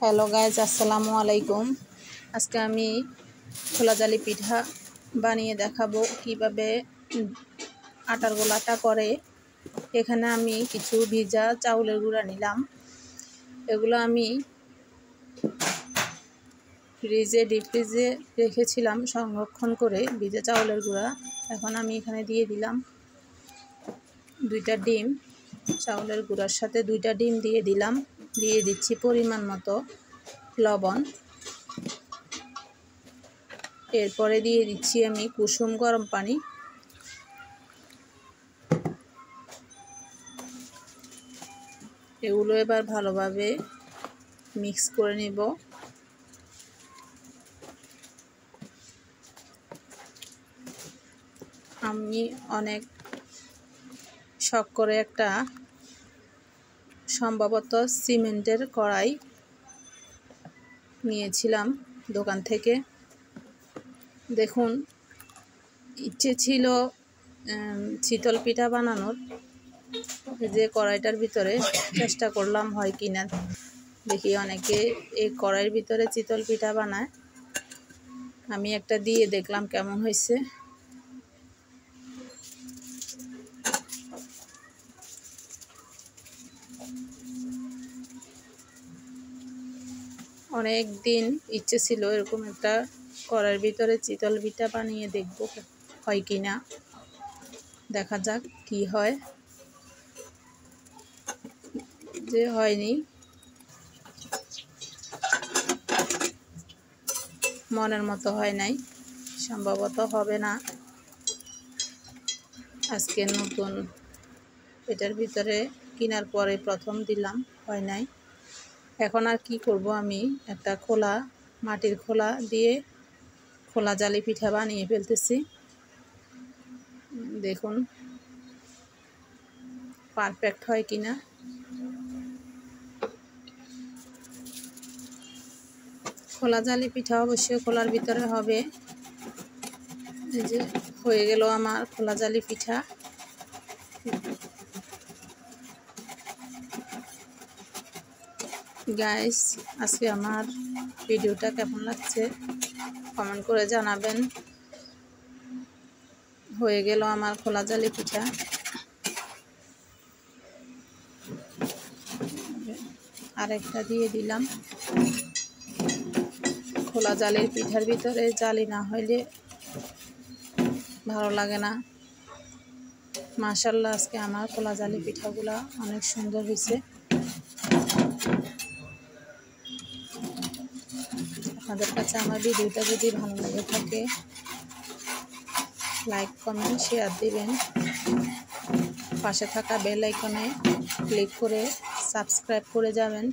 Hello guys, আসসালামু আলাইকুম। আজকে আমি খোলা জালি পিঠা বানিয়ে দেখাবো কিভাবে আটার গোলাটা করে। এখানে আমি কিছু ভিজা চাউলের গুঁড়া নিলাম। এগুলো আমি ডিপ ফ্রিজে রেখেছিলাম সংরক্ষণ করে ভিজা চাউলের গুঁড়া। এখন আমি এখানে দিয়ে দিলাম 2টা ডিম। চাউলের গুঁড়ার সাথে 2টা ডিম দিয়ে দিলাম। দিয়ে দিচ্ছি পরিমাণ মতো লবণ। এরপরে দিয়ে দিচ্ছি আমি কুসুম গরম পানি। এগুলো এবার ভালোভাবে মিক্স করে নেব। আমি অনেক শখ করে একটা সম্ভবত সিমেন্টের কড়াই নিয়েছিলাম দোকান থেকে। দেখুন, ইচ্ছে ছিল চিতল পিঠা বানানোর, যে কড়াইটার ভিতরে চেষ্টা করলাম হয় কি না। দেখি অনেকে এই কড়াইয়ের ভিতরে চিতল পিঠা বানায়। আমি একটা দিয়ে দেখলাম কেমন হয়েছে। অনেক দিন ইচ্ছে ছিল এরকম একটা কড়াইয়ের ভিতরে চিতল পিঠা বানিয়ে দেখব হয় কি না। দেখা যাক কি হয়। যে হয়নি, মনের মতো হয় নাই, সম্ভবত হবে না। আজকে নতুন এটার ভিতরে কেনার পরে প্রথম দিলাম, হয় নাই। এখন আর কি করব, আমি একটা মাটির খোলা দিয়ে খোলা জালি পিঠা বানিয়ে ফেলতেছি। দেখুন পারফেক্ট হয় কিনা। খোলা জালি পিঠা অবশ্যই খোলার ভিতরে হবে। এই যে হয়ে গেল আমার খোলা জালি পিঠা। গাইস, আজকে আমার ভিডিওটা কেমন লাগছে কমেন্ট করে জানাবেন। হয়ে গেল আমার খোলা জালি পিঠা। আরেকটা দিয়ে দিলাম। খোলা জালির পিঠার ভিতরে জালি না হইলে ভালো লাগে না। মাশাআল্লাহ, আজকে আমার খোলা জালি পিঠাগুলা অনেক সুন্দর হয়েছে। আপনাদের কাছে আমার ভিডিওটা যদি ভালো লাগে থাকে লাইক কমেন্ট শেয়ার দিবেন। পাশে থাকা বেল আইকনে ক্লিক করে সাবস্ক্রাইব করে যাবেন।